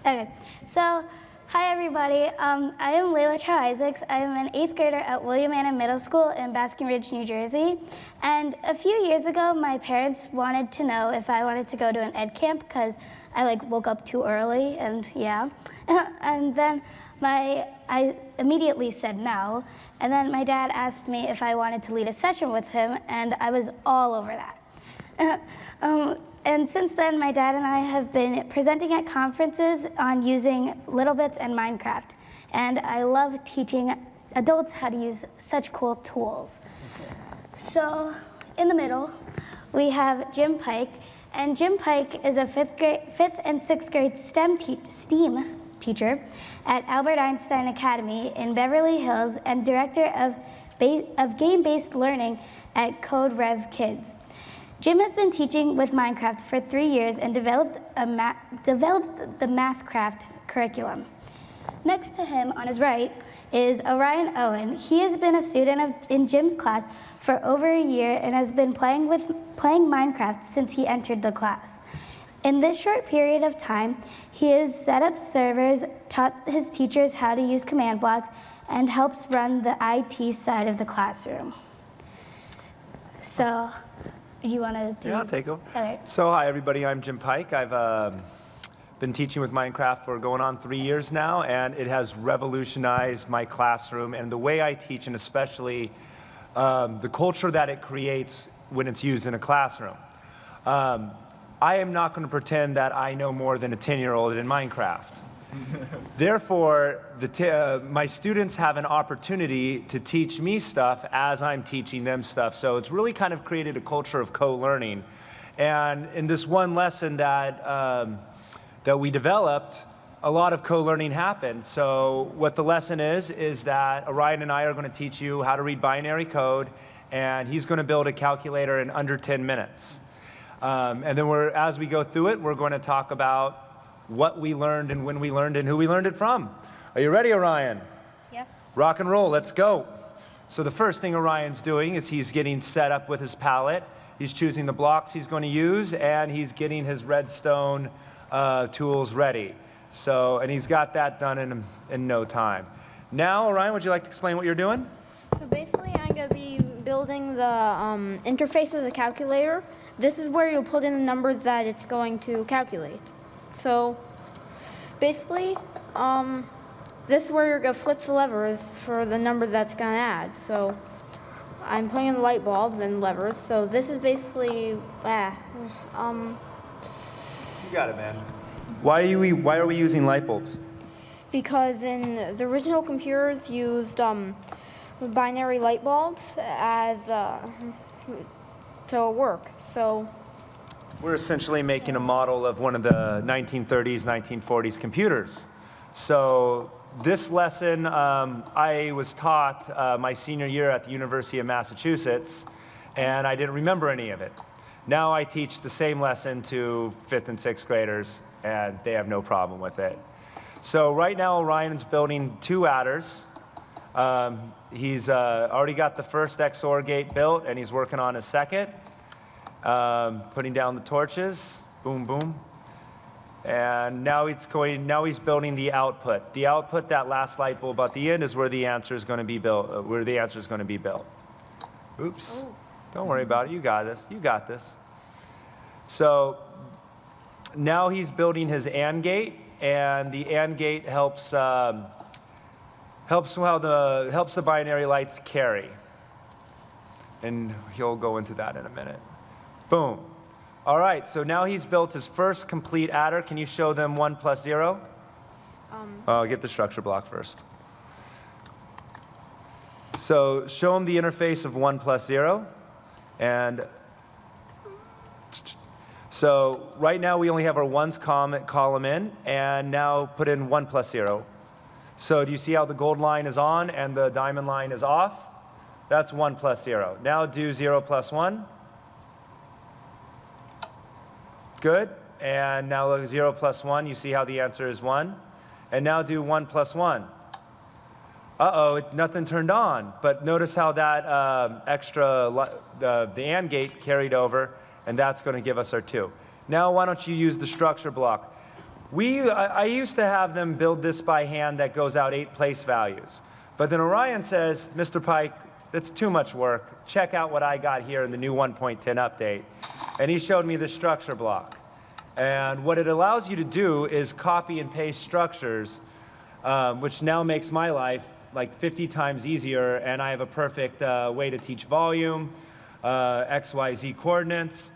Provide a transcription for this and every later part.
Okay, so hi everybody. I am Layla Chow-Isaacs. I am an 8th grader at William Anna Middle School in Basking Ridge, New Jersey. And a few years ago, my parents wanted to know if I wanted to go to an ed camp because I woke up too early, and yeah. And then I immediately said no. And then my dad asked me if I wanted to lead a session with him, and I was all over that. And since then, my dad and I have been presenting at conferences on using Little Bits and Minecraft. And I love teaching adults how to use such cool tools. So in the middle, we have Jim Pike. And Jim Pike is a 5th and 6th grade STEM teacher at Albert Einstein Academy in Beverly Hills and director of game-based learning at Code Rev Kids. Jim has been teaching with Minecraft for 3 years and developed the MathCraft curriculum. Next to him, on his right, is Orion Owen. He has been a student in Jim's class for over a year and has been playing Minecraft since he entered the class. In this short period of time, he has set up servers, taught his teachers how to use command blocks, and helps run the IT side of the classroom. So, you want to do? Yeah, I'll take them. Okay. So hi everybody, I'm Jim Pike. I've been teaching with Minecraft for going on 3 years now, and it has revolutionized my classroom and the way I teach, and especially the culture that it creates when it's used in a classroom. I am not going to pretend that I know more than a 10-year-old in Minecraft. Therefore, my students have an opportunity to teach me stuff as I'm teaching them stuff. So it's really kind of created a culture of co-learning. And in this one lesson that we developed, a lot of co-learning happened. So what the lesson is that Orion and I are going to teach you how to read binary code, and he's going to build a calculator in under 10 minutes. And then as we go through it, we're going to talk about what we learned and when we learned and who we learned it from. Are you ready, Orion? Yes. Rock and roll, let's go. So the first thing Orion's doing is he's getting set up with his palette. He's choosing the blocks he's going to use, and he's getting his redstone tools ready. So, and he's got that done in no time. Now, Orion, would you like to explain what you're doing? So basically, I'm going to be building the interface of the calculator. This is where you'll put in the numbers that it's going to calculate. So basically, this is where you're going to flip the levers for the number that's going to add. So I'm putting in the light bulbs and levers. So this is basically, You got it, man. Why are we using light bulbs? because in the original computers used binary light bulbs as to work. So We're essentially making a model of one of the 1930s, 1940s computers. So this lesson I was taught my senior year at the University of Massachusetts, and I didn't remember any of it. Now I teach the same lesson to 5th and 6th graders, and they have no problem with it. So right now Orion's building 2 adders. He's already got the first XOR gate built, and he's working on his second. Putting down the torches, boom, boom. And now he's building the output. The output, that last light bulb at the end, is where the answer is going to be built. Oops. Oh. Don't worry about it. You got this. You got this. So now he's building his AND gate, and the AND gate helps the binary lights carry. And he'll go into that in a minute. Boom. All right, so now he's built his first complete adder. Can you show them 1 plus 0? Get the structure block first. So show them the interface of 1 plus 0. And so right now we only have our ones column in, and now put in 1 plus 0. So do you see how the gold line is on and the diamond line is off? That's 1 plus 0. Now do 0 plus 1. Good. And now look, 0 plus 1, you see how the answer is 1. And now do 1 plus 1. Uh-oh, nothing turned on. But notice how that the AND gate carried over, and that's going to give us our 2. Now why don't you use the structure block? I used to have them build this by hand that goes out 8 place values. But then Orion says, Mr. Pike, that's too much work. Check out what I got here in the new 1.10 update. And he showed me the structure block. And what it allows you to do is copy and paste structures, which now makes my life like 50 times easier. And I have a perfect way to teach volume, X, Y, Z coordinates.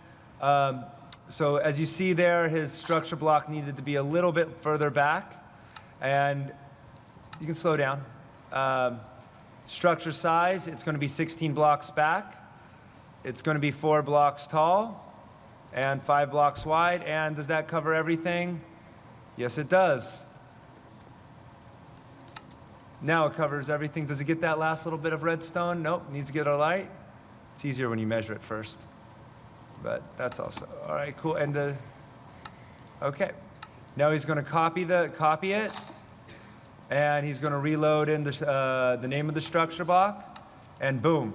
So as you see there, his structure block needed to be a little bit further back. And you can slow down. Structure size, it's going to be 16 blocks back. It's going to be 4 blocks tall and 5 blocks wide. And does that cover everything? Yes, it does. Now it covers everything. Does it get that last little bit of redstone? Nope, needs to get a light. It's easier when you measure it first. But that's also, all right, cool. And okay. Now he's going to copy it. And he's going to reload in the name of the structure block, and boom.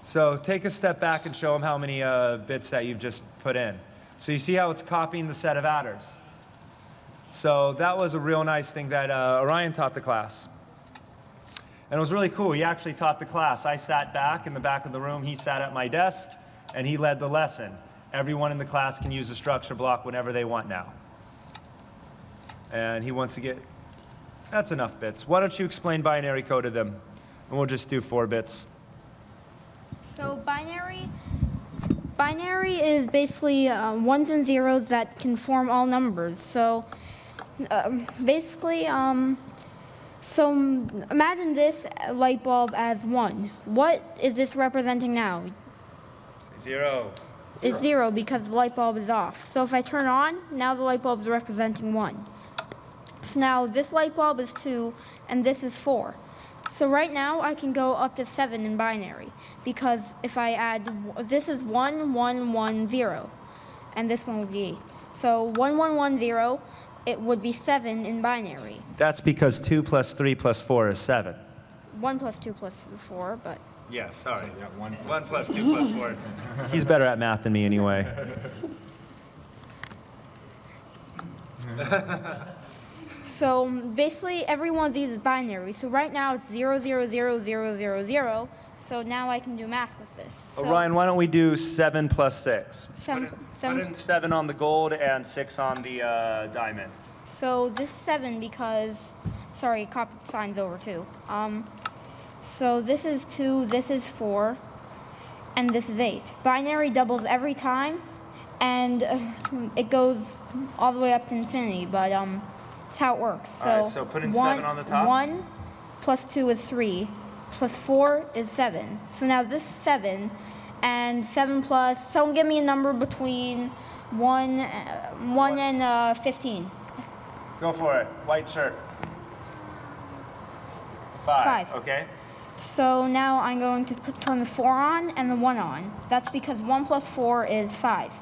So take a step back and show him how many bits that you've just put in. So you see how it's copying the set of adders. So that was a real nice thing that Orion taught the class. And it was really cool. He actually taught the class. I sat back in the back of the room. He sat at my desk, and he led the lesson. Everyone in the class can use the structure block whenever they want now. And he wants to get, that's enough bits. Why don't you explain binary code to them? And we'll just do 4 bits. So binary is basically ones and zeros that can form all numbers. So basically, so imagine this light bulb as 1. What is this representing now? 0. Is 0 because the light bulb is off. So if I turn on, now the light bulb is representing 1. So now this light bulb is 2, and this is 4. So right now I can go up to 7 in binary, because if I add, this is 1, 1, 1, 0, and this one would be 8. So 1, 1, 1, 0, it would be 7 in binary. That's because 2 plus 3 plus 4 is 7. 1 plus 2 plus 4, but... Yeah, sorry. So 1 plus 2 plus 4. He's better at math than me anyway. So basically, every one of these is binary. So right now it's 0, 0, 0, 0, 0, 0. So now I can do math with this. So Orion, why don't we do 7 plus 6? Seven, Put in 7 on the gold and 6 on the diamond. So this is 7 because, sorry, copy the signs over too. So this is 2, this is 4, and this is 8. Binary doubles every time, and it goes all the way up to infinity, but that's how it works. So, all right, so put in 7 on the top. 1 plus 2 is 3, plus 4 is 7. So now this is 7, and 7 plus, someone give me a number between 1 and 15. Go for it. White shirt. 5. 5. Okay. So now I'm going to turn the 4 on and the 1 on. That's because 1 plus 4 is 5.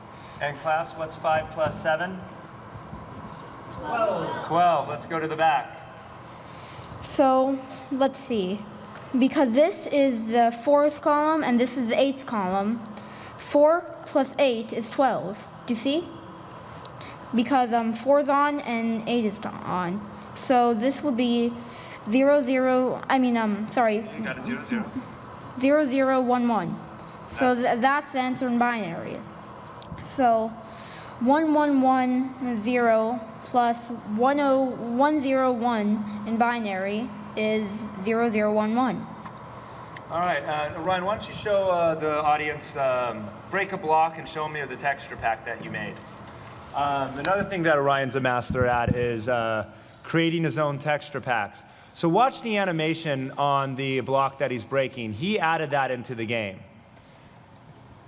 And class, what's 5 plus 7? 12. 12. Let's go to the back. So let's see. Because this is the 4th column and this is the 8th column, 4 plus 8 is 12. Do you see? Because 4 is on and 8 is on. So this would be 0, 0, sorry. You got a 0, 0. 0, 0, 1, 1. So that's the answer in binary. So 1, 1, 1, 0 plus 1, 0, 1, 0, 1 in binary is 0, 0, 1, 1. All right, Ryan, why don't you show the audience, break a block and show me the texture pack that you made. Another thing that Orion's a master at is creating his own texture packs. So watch the animation on the block that he's breaking. He added that into the game.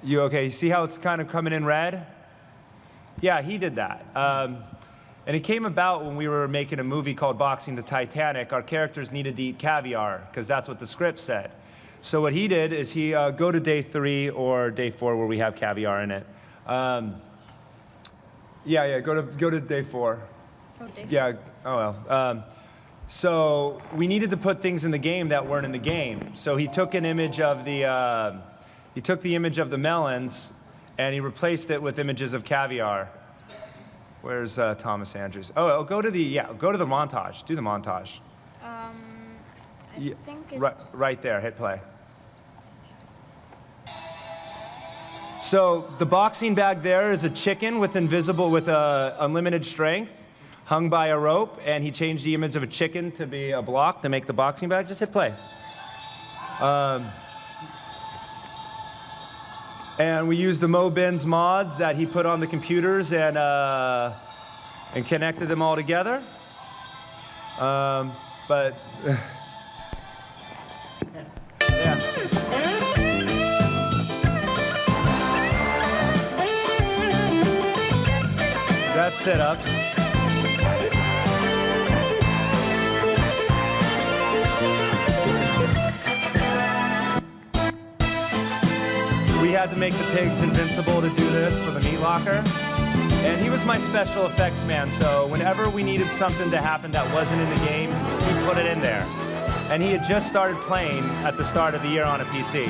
You okay? You see how it's kind of coming in red? Yeah, he did that. And it came about when we were making a movie called Boxing the Titanic. Our characters needed to eat caviar because that's what the script said. So what he did is he go to day 3 or day 4 where we have caviar in it. Go to day 4. Oh, day 4. Yeah. Oh well. So we needed to put things in the game that weren't in the game. So he took an image of the he took the image of the melons and he replaced it with images of caviar. Where's Thomas Andrews? Oh, go to the montage. Do the montage. I think it's... Right there, hit play. So the boxing bag there is a chicken with unlimited strength, hung by a rope, and he changed the image of a chicken to be a block to make the boxing bag. Just hit play. And we used the MoBins mods that he put on the computers and connected them all together. But yeah. That's sit-ups. We had to make the pigs invincible to do this for the meat locker. And he was my special effects man, so whenever we needed something to happen that wasn't in the game, he put it in there. And he had just started playing at the start of the year on a PC.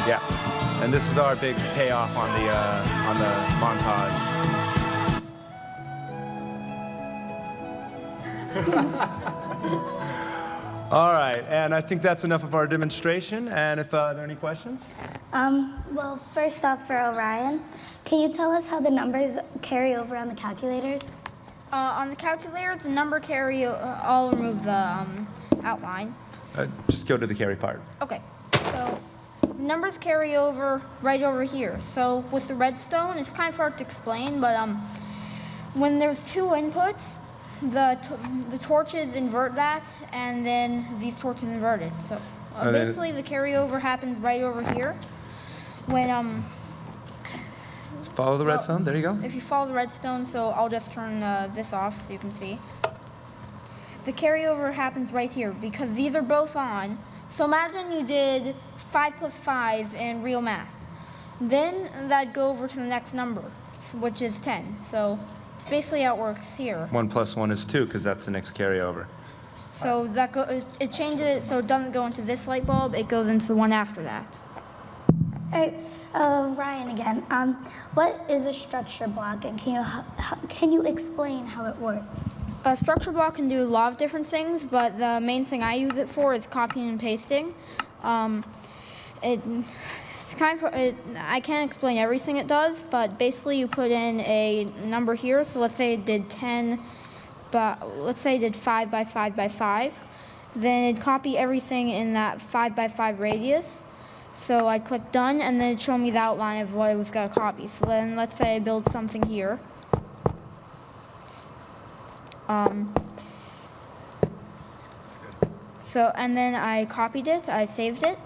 Yeah, and this is our big payoff on the montage. All right, and I think that's enough of our demonstration. And if there are any questions? Well, first off, for Orion, can you tell us how the numbers carry over on the calculators? On the calculator, the number carry, I'll remove the outline. Just go to the carry part. Okay, so the numbers carry over right over here. So with the redstone, it's kind of hard to explain, but when there's two inputs, the torches invert that, and then these torches invert it. So basically, the carryover happens right over here. When Follow the redstone. There you go. if you follow the redstone, so I'll just turn this off so you can see. The carryover happens right here because these are both on. So imagine you did 5 plus 5 in real math. Then that'd go over to the next number, which is 10. So it's basically how it works here. 1 plus 1 is 2, because that's the next carryover. So it changes it so it doesn't go into this light bulb, it goes into the one after that. All right, Ryan again. What is a structure block, and can you explain how it works? A structure block can do a lot of different things, but the main thing I use it for is copying and pasting. It's kind of, I can't explain everything it does, but basically you put in a number here. So let's say it did 10, but let's say it did 5 by 5 by 5. Then it'd copy everything in that 5 by 5 radius. So I'd click done, and then it'd show me the outline of what it was going to copy. So then let's say I build something here. So, and then I copied it, I saved it,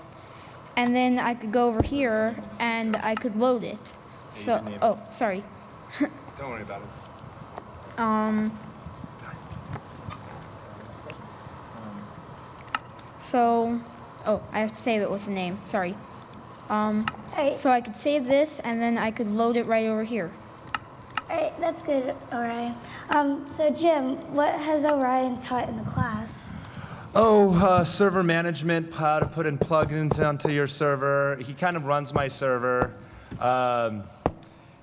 and then I could go over here and I could load it. So, oh, sorry. Don't worry about it. So, oh, I have to save it with a name, sorry. Alright. So I could save this and then I could load it right over here. All right, that's good, Orion. So Jim, what has Orion taught in the class? Server management, how to put in plugins onto your server. He kind of runs my server.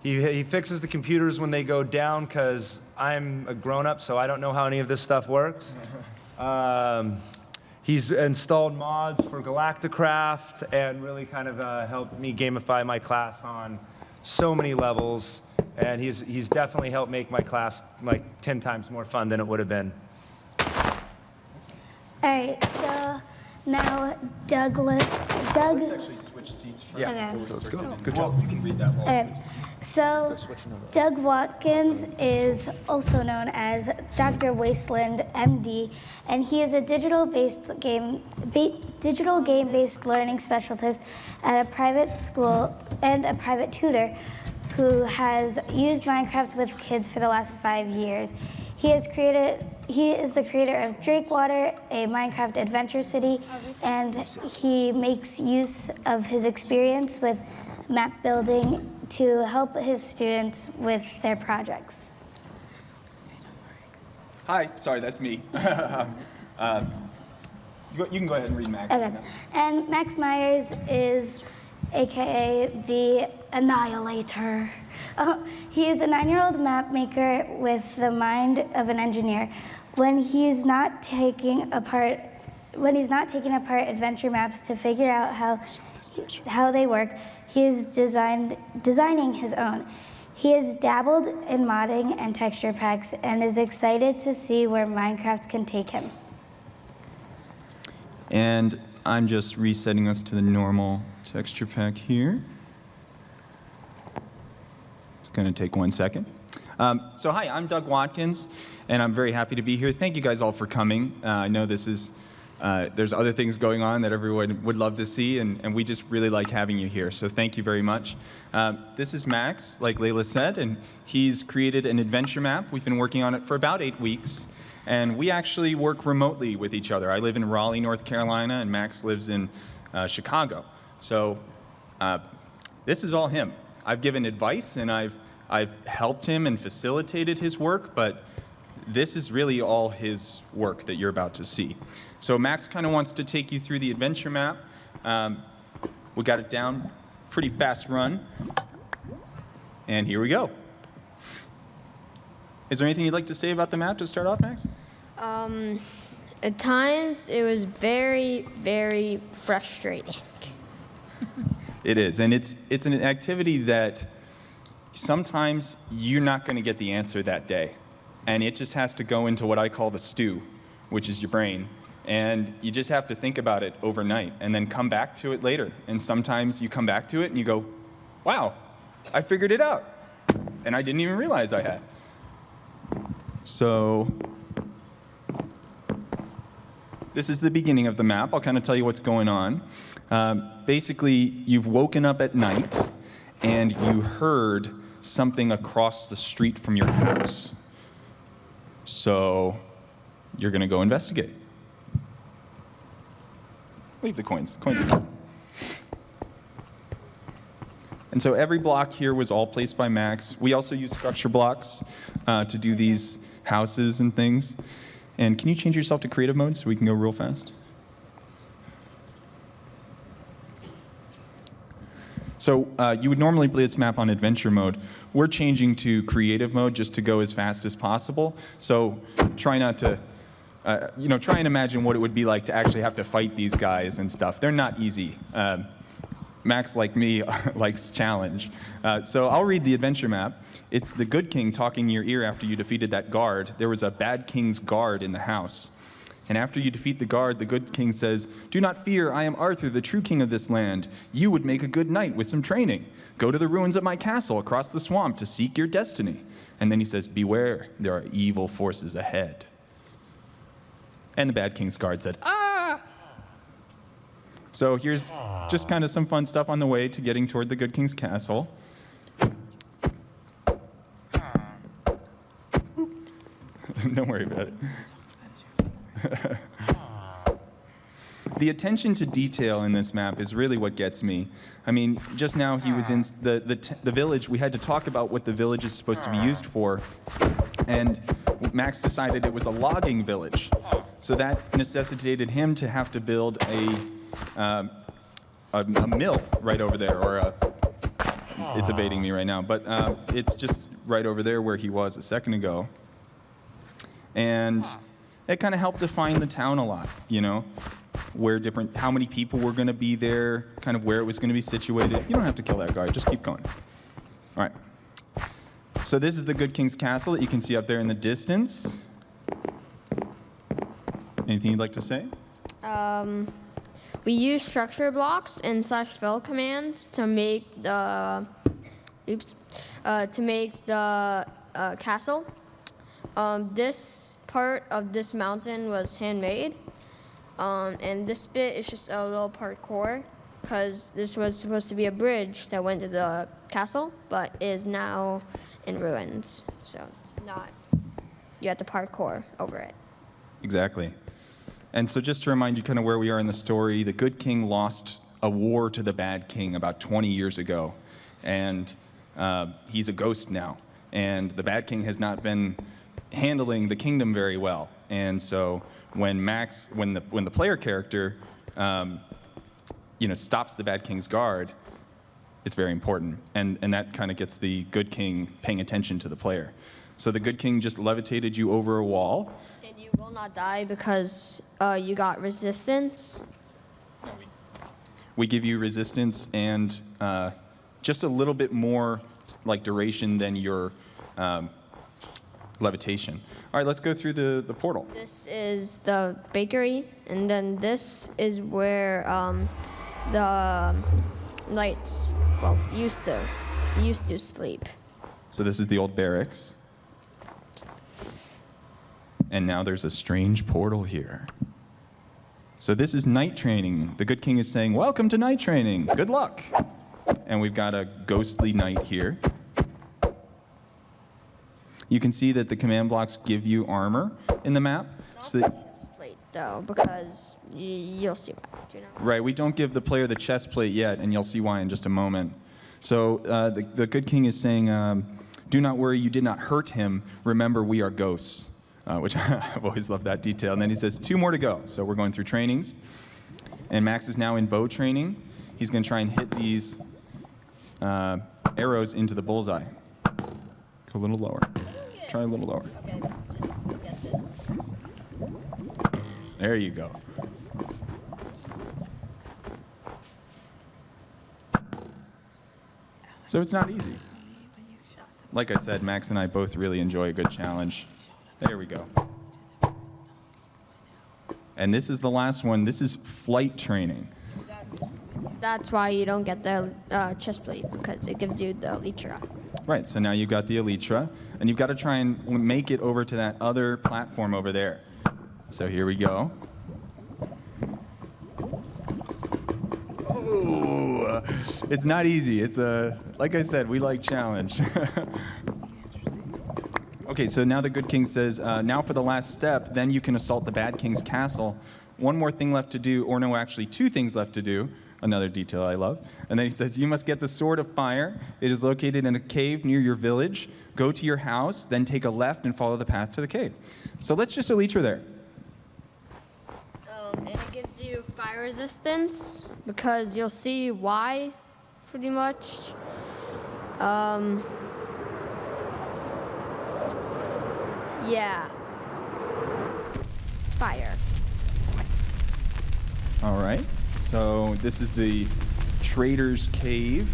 He fixes the computers when they go down because I'm a grown-up, so I don't know how any of this stuff works. He's installed mods for Galacticraft and really kind of helped me gamify my class on so many levels. And he's definitely helped make my class like 10 times more fun than it would have been. All right, so now Douglas. Doug. Let's actually switch seats for Yeah. Okay. So let's go. Good Well, job. you can read that while Okay. So Doug Watkins is also known as Dr. Wasteland, MD, and he is a digital game-based learning specialist at a private school and a private tutor who has used Minecraft with kids for the last 5 years. He is the creator of Drakewater, a Minecraft adventure city, and he makes use of his experience with map building to help his students with their projects. Hi, sorry, that's me. You can go ahead and read Max. Okay. And Max Myers is AKA the Annihilator. He is a 9-year-old map maker with the mind of an engineer. When he's not taking apart adventure maps to figure out how they work, he is designing his own. He has dabbled in modding and texture packs and is excited to see where Minecraft can take him. And I'm just resetting us to the normal texture pack here. It's going to take 1 second. So hi, I'm Doug Watkins, and I'm very happy to be here. Thank you guys all for coming. I know this is, there's other things going on that everyone would love to see, and we just really like having you here, so thank you very much. This is Max, like Layla said, and he's created an adventure map. We've been working on it for about 8 weeks, and we actually work remotely with each other. I live in Raleigh, North Carolina, and Max lives in Chicago. So this is all him. I've given advice, and I've helped him and facilitated his work, but this is really all his work that you're about to see. So Max kind of wants to take you through the adventure map. We got it down, pretty fast run, and here we go. Is there anything you'd like to say about the map to start off, Max? At times, it was very, very frustrating. It is, and it's an activity that sometimes you're not going to get the answer that day, and it just has to go into what I call the stew, which is your brain, and you just have to think about it overnight and then come back to it later. And sometimes you come back to it and you go, wow, I figured it out, and I didn't even realize I had. So this is the beginning of the map. I'll kind of tell you what's going on. Basically, you've woken up at night and you heard something across the street from your house. So you're going to go investigate. Leave the coins. Coins are good. And so every block here was all placed by Max. We also use structure blocks to do these houses and things. And can you change yourself to creative mode so we can go real fast? So you would normally play this map on adventure mode. We're changing to creative mode just to go as fast as possible. So try not to, try and imagine what it would be like to actually have to fight these guys and stuff. They're not easy. Max, like me, likes challenge. So I'll read the adventure map. It's the good king talking in your ear after you defeated that guard. There was a bad king's guard in the house. And after you defeat the guard, the good king says, "Do not fear, I am Arthur, the true king of this land. You would make a good knight with some training. Go to the ruins of my castle across the swamp to seek your destiny." And then he says, "Beware, there are evil forces ahead." And the bad king's guard said, "Ah!" So here's just kind of some fun stuff on the way to getting toward the good king's castle. Don't worry about it. The attention to detail in this map is really what gets me. I mean, just now he was in the village. We had to talk about what the village is supposed to be used for, and Max decided it was a logging village. So that necessitated him to have to build a mill right over there, or it's evading me right now, but it's just right over there where he was a second ago. And it kind of helped define the town a lot, how many people were going to be there, kind of where it was going to be situated. You don't have to kill that guard, just keep going. All right. So this is the Good King's Castle that you can see up there in the distance. Anything you'd like to say? We use structure blocks and /fill commands to make the castle. This part of this mountain was handmade, and this bit is just a little parkour because this was supposed to be a bridge that went to the castle, but is now in ruins. So it's not. You have to parkour over it. Exactly. And so just to remind you kind of where we are in the story, the good king lost a war to the bad king about 20 years ago. And he's a ghost now. And the bad king has not been handling the kingdom very well. And so when the player character, stops the bad king's guard, it's very important. And that kind of gets the good king paying attention to the player. So the good king just levitated you over a wall. And you will not die because you got resistance. We give you resistance and just a little bit more like duration than your levitation. All right, let's go through the portal. This is the bakery, and then this is where the knights, used to sleep. So this is the old barracks. And now there's a strange portal here. So this is night training. The good king is saying, welcome to night training. Good luck. And we've got a ghostly knight here. You can see that the command blocks give you armor in the map. So that, Chest plate, though, because you'll see why. Do you know? right, we don't give the player the chest plate yet, and you'll see why in just a moment. So the good king is saying, do not worry, you did not hurt him. Remember, we are ghosts. Which I've always loved that detail. And then he says, 2 more to go. So we're going through trainings. And Max is now in bow training. He's going to try and hit these arrows into the bullseye. Go a little lower. Try a little lower. Okay, just get this. There you go. So it's not easy. Like I said, Max and I both really enjoy a good challenge. There we go. And this is the last one. This is flight training. That's why you don't get the chest plate, because it gives you the elytra. Right, so now you've got the elytra, and you've got to try and make it over to that other platform over there. So here we go. Oh, it's not easy. It's like I said, we like challenge. Okay, so now the good king says, now for the last step, then you can assault the bad king's castle. One more thing left to do, or no, actually 2 things left to do. Another detail I love. And then he says, you must get the Sword of Fire. It is located in a cave near your village. Go to your house, then take a left and follow the path to the cave. So let's just elytra there. And it gives you fire resistance, because you'll see why, pretty much. Yeah. Fire. All right, so this is the Traitors Cave.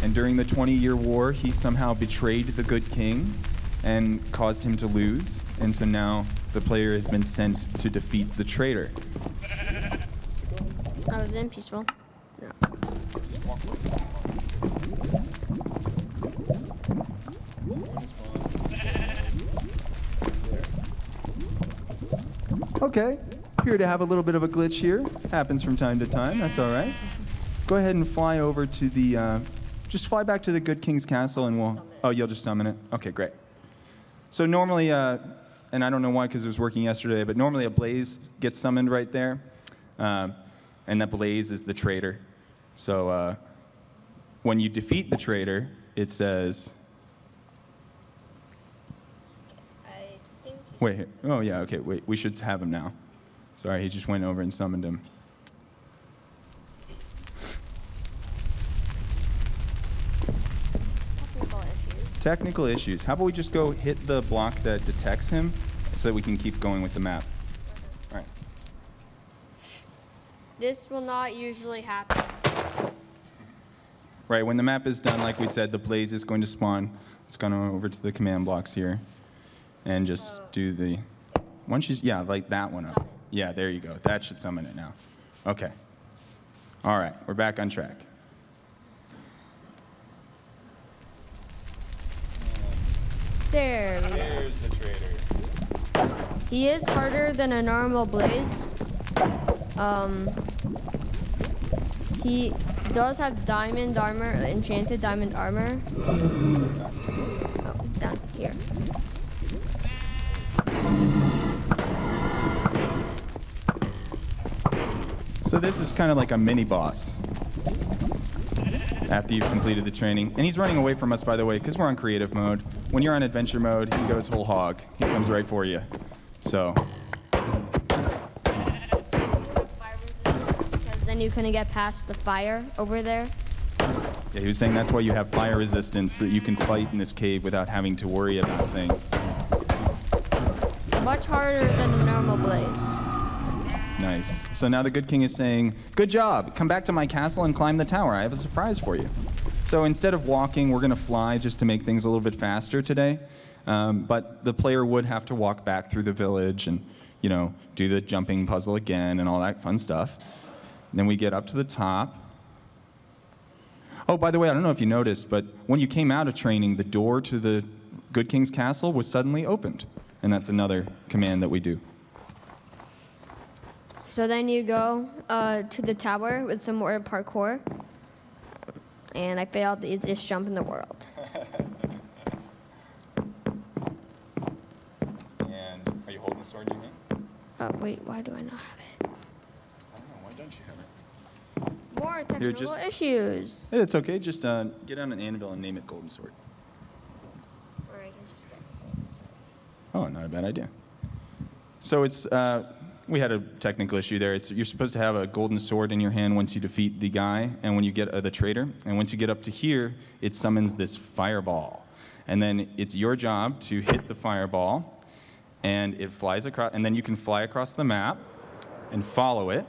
And during the 20-year war, he somehow betrayed the good king and caused him to lose. And so now the player has been sent to defeat the traitor. I was in peaceful. No. Okay, appear to have a little bit of a glitch here. Happens from time to time, that's all right. Go ahead and fly over to the, just fly back to the good king's castle and we'll, oh, you'll just summon it? Okay, great. So normally, and I don't know why because it was working yesterday, but normally a blaze gets summoned right there. And that blaze is the traitor. So when you defeat the traitor, it says, I think. wait, oh yeah, okay, wait, we should have him now. Sorry, he just went over and summoned him. Technical issues. How about we just go hit the block that detects him so that we can keep going with the map. All right. This will not usually happen. Right, when the map is done, like we said, the blaze is going to spawn. Let's go over to the command blocks here and just do the, once you, yeah, like that one up. Yeah, there you go. That should summon it now. Okay. All right, we're back on track. There we go. There's the traitor. He is harder than a normal blaze. He does have diamond armor, enchanted diamond armor. Oh, down here. So this is kind of like a mini boss after you've completed the training. And he's running away from us, by the way, because we're on creative mode. when you're on adventure mode, he goes whole hog. He comes right for you. So, Because then you couldn't get past the fire over there. yeah, he was saying that's why you have fire resistance, so that you can fight in this cave without having to worry about things. Much harder than a normal blaze. Nice. So now the Good King is saying, good job, come back to my castle and climb the tower. I have a surprise for you. So instead of walking, we're going to fly just to make things a little bit faster today. But the player would have to walk back through the village and, you know, do the jumping puzzle again and all that fun stuff. And then we get up to the top. Oh, by the way, I don't know if you noticed, but when you came out of training, the door to the Good King's castle was suddenly opened. And that's another command that we do. So then you go to the tower with some more parkour. And I failed the easiest jump in the world. And are you holding the sword in your hand? Wait, why do I not have it? I don't know, why don't you have it? More technical just- issues. It's okay, just get on an anvil and name it Golden Sword. Or I can just get Oh, not a bad idea. So it's, we had a technical issue there. You're supposed to have a golden sword in your hand once you defeat the guy and when you get the traitor. And once you get up to here, it summons this fireball. And then it's your job to hit the fireball, and it flies across, and then you can fly across the map and follow it.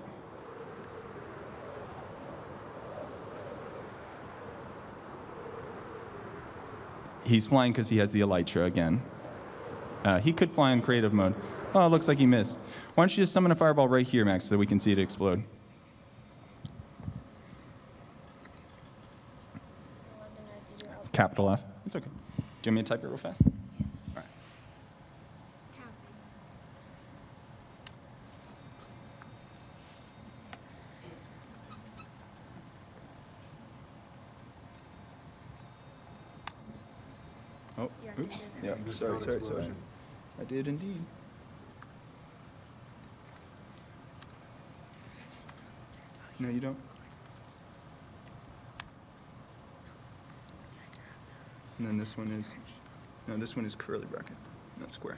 He's flying because he has the elytra again. He could fly in creative mode. Oh, it looks like he missed. Why don't you just summon a fireball right here, Max, so we can see it explode? Capital F. It's okay. Do you want me to type it real fast? Yes. All right. Oh, oops. Yeah, sorry. I did indeed. No, you don't. And then this one is, no, this one is curly bracket, not square.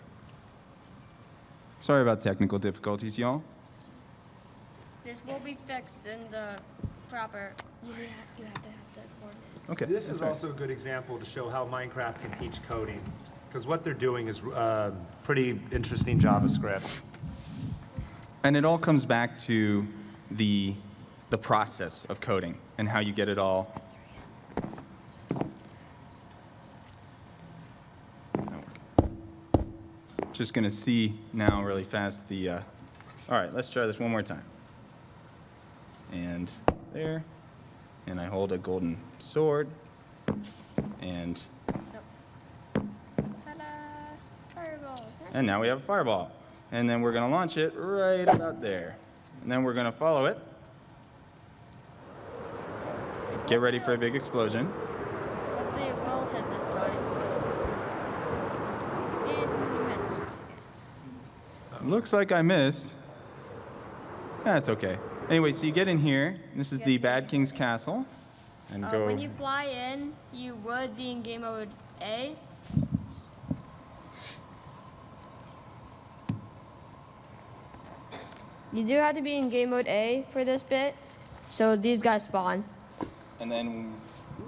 Sorry about technical difficulties, y'all. This will be fixed in the proper. You have to have the coordinates. Okay. This that's is right. also a good example to show how Minecraft can teach coding, because what they're doing is pretty interesting JavaScript. And it all comes back to the process of coding and how you get it all. Just going to see now really fast the, all right, let's try this one more time. And there, and I hold a golden sword, and Ta-da! Fireball. and now we have a fireball. And then we're going to launch it right about there. And then we're going to follow it. Get ready for a big explosion. Hopefully it will hit this time. And you missed. Looks like I missed. That's okay. Anyway, so you get in here. This is the Bad King's Castle. And go. When you fly in, you would be in game mode A. You do have to be in game mode A for this bit. So these guys spawn. And then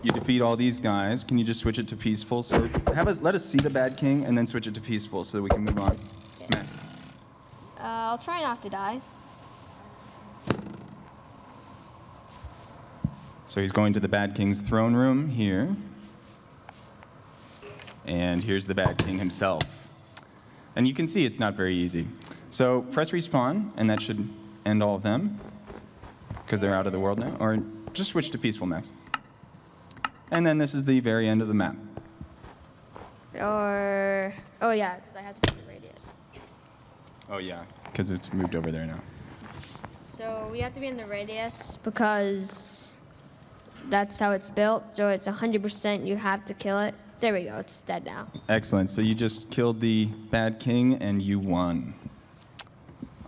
you defeat all these guys. Can you just switch it to peaceful? So let us see the Bad King and then switch it to peaceful so that we can move on. Matt. I'll try not to die. So he's going to the Bad King's throne room here. And here's the Bad King himself. And you can see it's not very easy. So press respawn, and that should end all of them, because they're out of the world now. Or just switch to peaceful, Max. And then this is the very end of the map. Or, oh yeah, because I have to put the radius. Oh, yeah, because it's moved over there now. So we have to be in the radius because that's how it's built. So it's 100%, you have to kill it. There we go, it's dead now. Excellent. So you just killed the Bad King, and you won.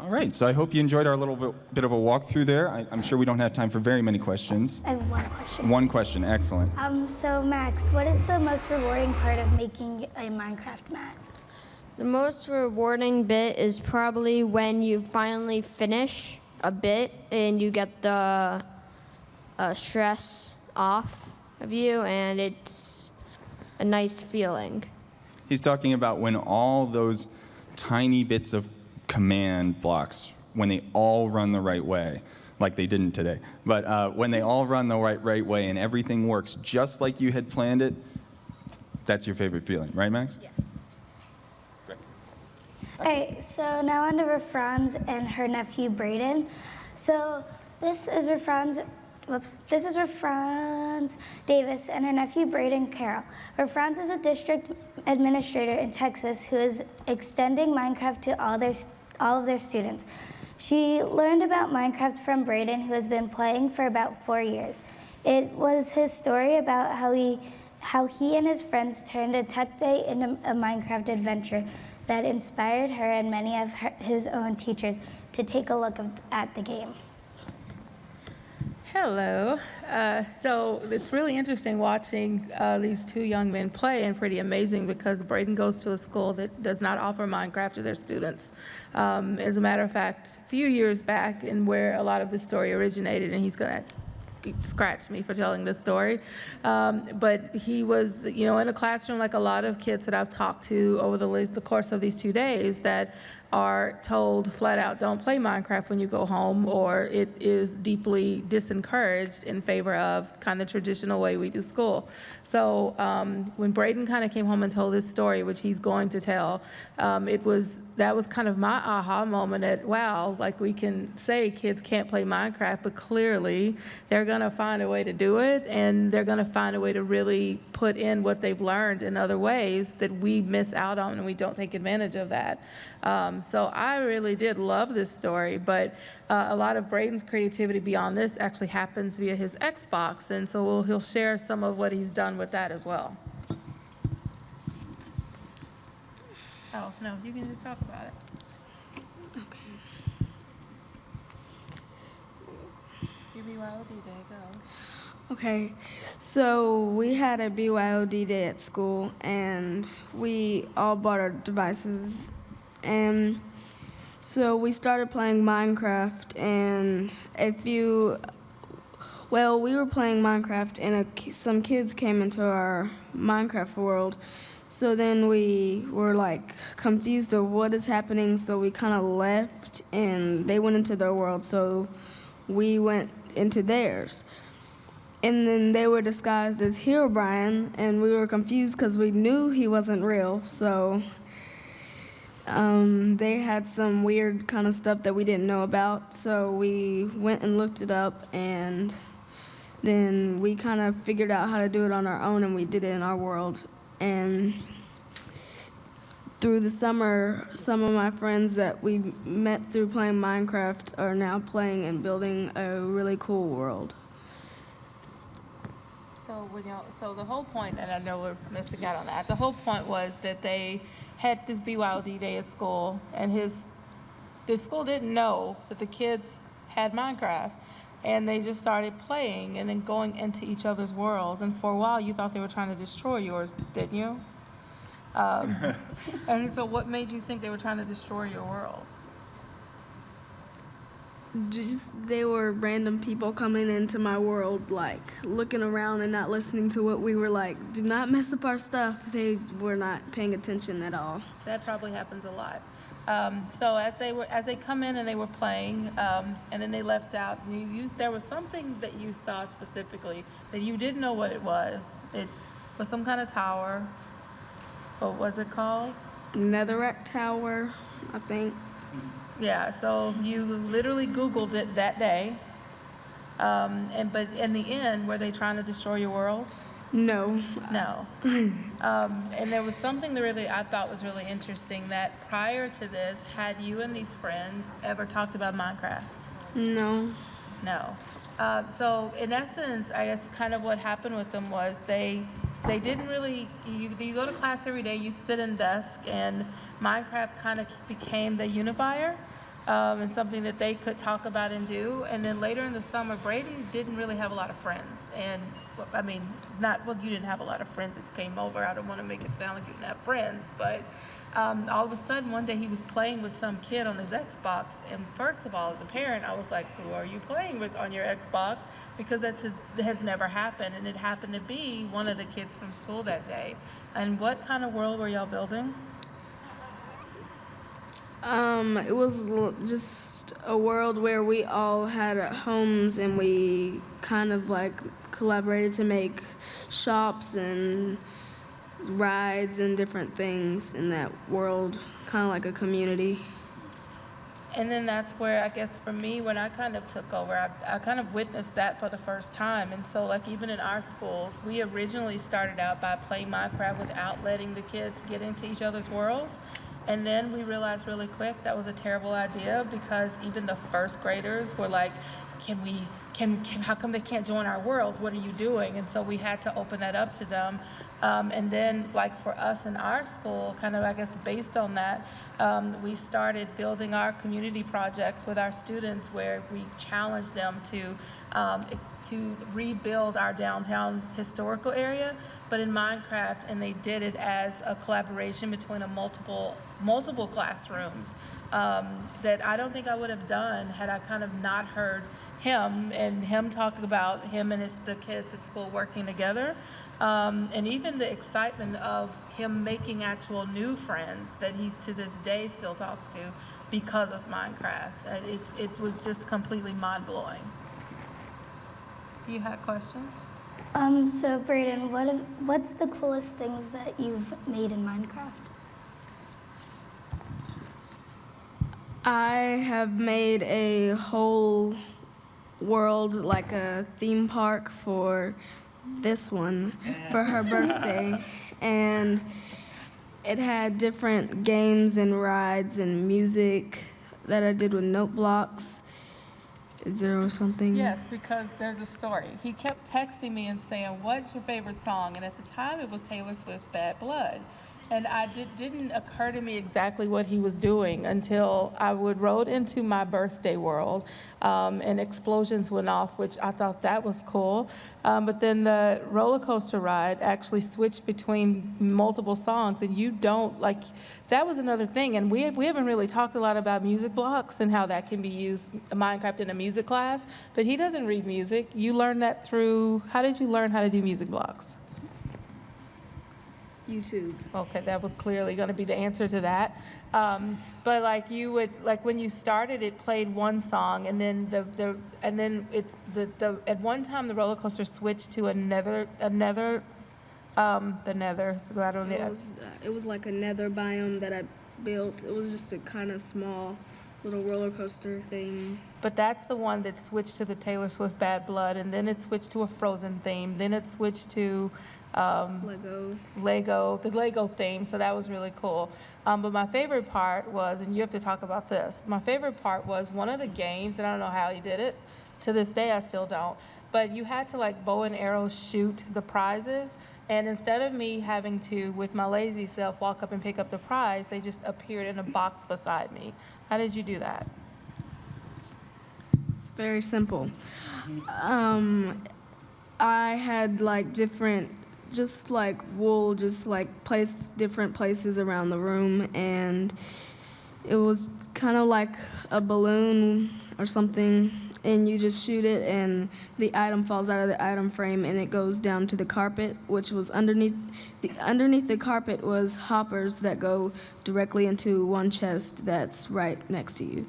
All right, so I hope you enjoyed our little bit of a walkthrough there. I'm sure we don't have time for very many questions. I have one question. One question, excellent. So Max, what is the most rewarding part of making a Minecraft map? The most rewarding bit is probably when you finally finish a bit and you get the stress off of you, and it's a nice feeling. He's talking about when all those tiny bits of command blocks, when they all run the right way, like they didn't today, but when they all run the right way and everything works just like you had planned it, that's your favorite feeling, right, Max? Yeah. Great. All right, so now on to Franz and her nephew Brayden. So this is Franz Davis and her nephew Brayden Carroll. Franz is a district administrator in Texas who is extending Minecraft to all of their students. She learned about Minecraft from Brayden, who has been playing for about 4 years. It was his story about how he and his friends turned a tech day into a Minecraft adventure that inspired her and many of his own teachers to take a look at the game. Hello. So it's really interesting watching these two young men play, and pretty amazing because Brayden goes to a school that does not offer Minecraft to their students. As a matter of fact, a few years back, and where a lot of this story originated, and he's going to scratch me for telling this story, but he was, in a classroom like a lot of kids that I've talked to over the course of these 2 days that are told flat out, don't play Minecraft when you go home, or it is deeply disencouraged in favor of kind of traditional way we do school. So when Brayden kind of came home and told this story, which he's going to tell, that was kind of my aha moment at, wow, like we can say kids can't play Minecraft, but clearly they're gonna find a way to do it, and they're gonna find a way to really put in what they've learned in other ways that we miss out on and we don't take advantage of that. So I really did love this story, but a lot of Brayden's creativity beyond this actually happens via his Xbox, and so he'll share some of what he's done with that as well. Oh, no, you can just talk about it. Your BYOD day, go. Okay, so we had a BYOD day at school, and we all bought our devices, and so we started playing Minecraft, and we were playing Minecraft, and some kids came into our Minecraft world, so then we were like confused of what is happening, so we kind of left, and they went into their world, so we went into theirs. And then they were disguised as Herobrine, and we were confused because we knew he wasn't real, so they had some weird kind of stuff that we didn't know about, so we went and looked it up, and then we kind of figured out how to do it on our own, and we did it in our world. And through the summer, some of my friends that we met through playing Minecraft are now playing and building a really cool world. So the whole point, and I know we're missing out on that, the whole point was that they had this BYOD day at school, and the school didn't know that the kids had Minecraft, and they just started playing and then going into each other's worlds, and for a while you thought they were trying to destroy yours, didn't you? And so what made you think they were trying to destroy your world? They were random people coming into my world, like looking around and not listening to what we were like, do not mess up our stuff. They were not paying attention at all. That probably happens a lot. So as they come in and they were playing, and then they left out, and there was something that you saw specifically that you didn't know what it was. It was some kind of tower. What was it called? Netherrack Tower, I think. Yeah, so you literally Googled it that day, but in the end, were they trying to destroy your world? No. No. And there was something that I thought was really interesting, that prior to this, had you and these friends ever talked about Minecraft? No. No. So in essence, I guess kind of what happened with them was they didn't really, you go to class every day, you sit in desk, and Minecraft kind of became the unifier. and something that they could talk about and do. And then later in the summer, Braden didn't really have a lot of friends. And I mean, you didn't have a lot of friends that came over. I don't want to make it sound like you didn't have friends, but all of a sudden one day he was playing with some kid on his Xbox. And first of all, as a parent, I was like, who are you playing with on your Xbox? Because that has never happened. And it happened to be one of the kids from school that day. And what kind of world were y'all building? It was just a world where we all had homes and we kind of like collaborated to make shops and rides and different things in that world, kind of like a community. And then that's where, I guess for me, when I kind of took over, I kind of witnessed that for the first time. And so like even in our schools, we originally started out by playing Minecraft without letting the kids get into each other's worlds. And then we realized really quick that was a terrible idea, because even the first graders were like, how come they can't join our worlds? What are you doing? And so we had to open that up to them. And then like for us in our school, kind of I guess based on that, we started building our community projects with our students, where we challenged them to rebuild our downtown historical area, but in Minecraft, and they did it as a collaboration between multiple classrooms that I don't think I would have done had I kind of not heard him talking about him and the kids at school working together. And even the excitement of him making actual new friends that he to this day still talks to because of Minecraft. It was just completely mind-blowing. You had questions? So Braden, what's the coolest things that you've made in Minecraft? I have made a whole world, like a theme park for this one, for her birthday. And it had different games and rides and music that I did with note blocks. Is there something? Yes, because there's a story. He kept texting me and saying, what's your favorite song? And at the time, it was Taylor Swift's Bad Blood. And didn't occur to me exactly what he was doing until I rode into my birthday world, and explosions went off, which I thought that was cool. But then the roller coaster ride actually switched between multiple songs, and you don't, like, that was another thing. And we haven't really talked a lot about music blocks and how that can be used, Minecraft in a music class, but he doesn't read music. You learned that how did you learn how to do music blocks? YouTube. Okay, that was clearly going to be the answer to that. But like you would, like when you started, it played one song, and then at one time the roller coaster switched to the nether. So I don't know. It was like a nether biome that I built. It was just a kind of small little roller coaster thing. But that's the one that switched to the Taylor Swift Bad Blood, and then it switched to a Frozen theme. Then it switched to the Lego theme, so that was really cool. But my favorite part was, and you have to talk about this, my favorite part was one of the games, and I don't know how he did it, to this day I still don't, but you had to like bow and arrow shoot the prizes, and instead of me having to, with my lazy self, walk up and pick up the prize, they just appeared in a box beside me. How did you do that? It's very simple. I had like different, just like wool, just like placed different places around the room, and it was kind of like a balloon or something, and you just shoot it and the item falls out of the item frame and it goes down to the carpet, which was underneath the carpet was hoppers that go directly into one chest that's right next to you.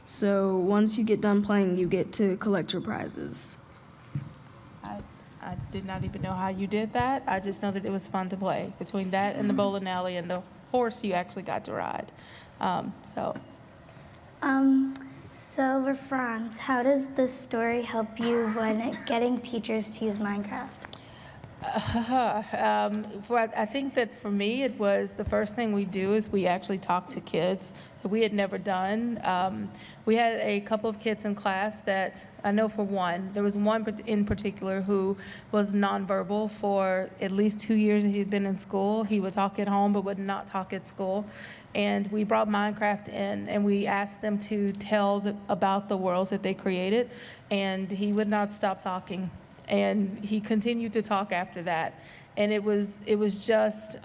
So once you get done playing, you get to collect your prizes. I did not even know how you did that. I just know that it was fun to play. Between that and the bowling alley and the horse you actually got to ride. So for Franz, how does this story help you when getting teachers to use Minecraft? I think that for me, it was the first thing we do is we actually talk to kids that we had never done. We had a couple of kids in class that, I know for one, there was one in particular who was nonverbal for at least 2 years that he had been in school. He would talk at home but would not talk at school. And we brought Minecraft in and we asked them to tell about the worlds that they created, and he would not stop talking. And he continued to talk after that. And it was just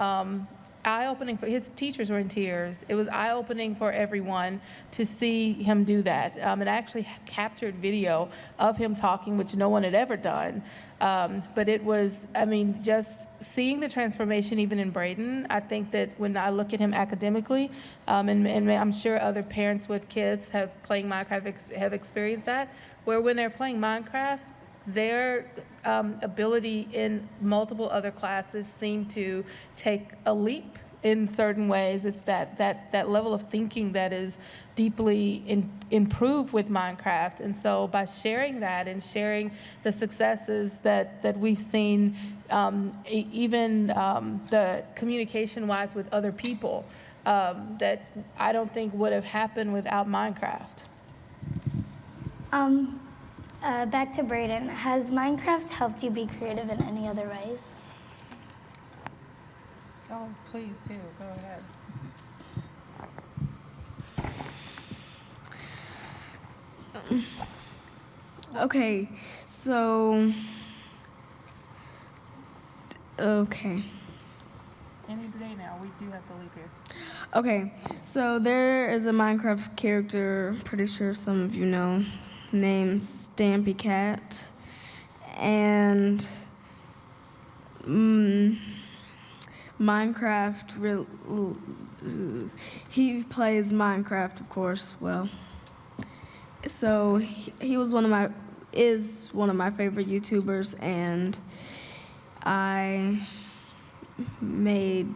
eye-opening for his teachers were in tears. It was eye-opening for everyone to see him do that. It actually captured video of him talking, which no one had ever done. But it was, I mean, just seeing the transformation even in Braden, I think that when I look at him academically, and I'm sure other parents with kids playing Minecraft have experienced that, where when they're playing Minecraft, their ability in multiple other classes seem to take a leap in certain ways. It's that level of thinking that is deeply improved with Minecraft. And so by sharing that and sharing the successes that we've seen, even the communication-wise with other people, that I don't think would have happened without Minecraft. Back to Braden. Has Minecraft helped you be creative in any other ways? Oh, please do. Go ahead. Okay, so, okay. Any day now, we do have to leave here. Okay, so there is a Minecraft character, pretty sure some of you know, named Stampy Cat, and Minecraft, he plays Minecraft, of course, well, so he was is one of my favorite YouTubers, and I made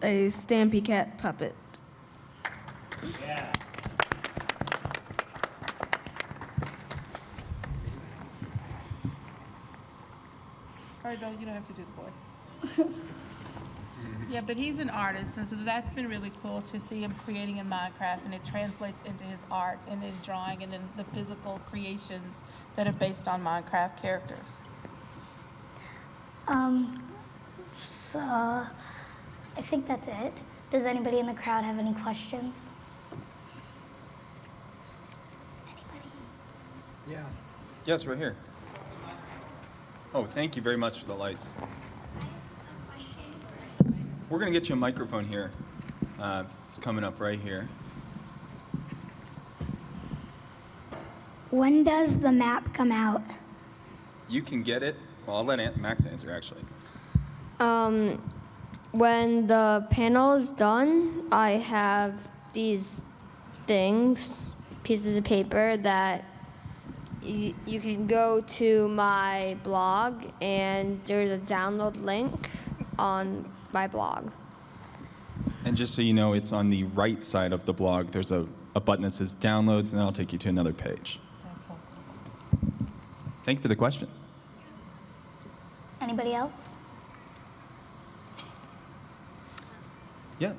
a Stampy Cat puppet. Yeah. All right, Bill, you don't have to do the voice. Yeah, but he's an artist, and so that's been really cool to see him creating in Minecraft, and it translates into his art and his drawing and then the physical creations that are based on Minecraft characters. So I think that's it. Does anybody in the crowd have any questions? Anybody? Yeah. Yes, right here. Oh, thank you very much for the lights. We're going to get you a microphone here. It's coming up right here. When does the map come out? You can get it. Well, I'll let Max answer, actually. When the panel is done, I have these things, pieces of paper that you can go to my blog, and there's a download link on my blog. And just so you know, it's on the right side of the blog. There's a button that says downloads, and that'll take you to another page. That's all. Thank you for the question. Anybody else? Yeah.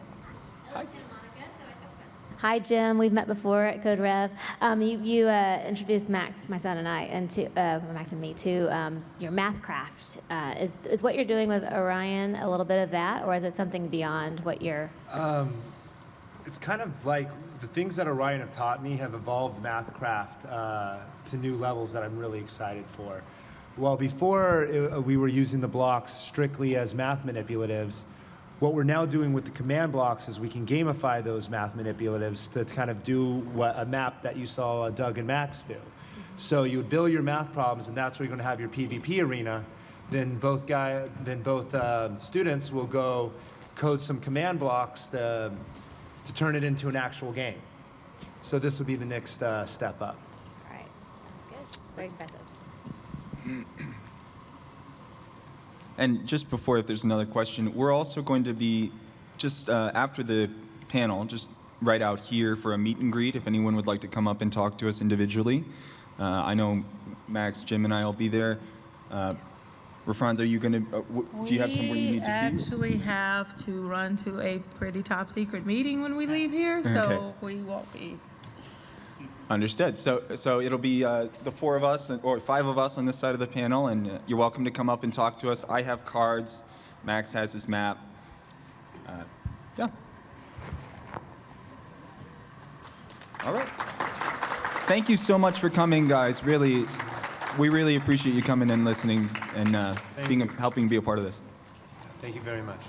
Hi, Jim. We've met before at Code Rev. You introduced Max, my son, and I, and Max and me to your math craft. Is what you're doing with Orion a little bit of that, or is it something beyond what you're? It's kind of like the things that Orion have taught me have evolved Mathcraft to new levels that I'm really excited for. Well, before we were using the blocks strictly as math manipulatives. What we're now doing with the command blocks is we can gamify those math manipulatives to kind of do what a map that you saw Doug and Max do. So you would build your math problems, and that's where you're going to have your PvP arena. Then both students will go code some command blocks to turn it into an actual game. So this would be the next step up. All right, that's good. Very impressive. And just before, if there's another question, we're also going to be, just after the panel, just right out here for a meet and greet if anyone would like to come up and talk to us individually. I know Max, Jim, and I will be there. Rafranz, are you going to, do you have somewhere you need to be? We actually have to run to a pretty top secret meeting when we leave here, so Okay. we won't be. Understood. So it'll be the 4 of us, or 5 of us on this side of the panel, and you're welcome to come up and talk to us. I have cards. Max has his map. Yeah. All right. Thank you so much for coming, guys. Really, we really appreciate you coming and listening and helping be a part of this. Thank you very much.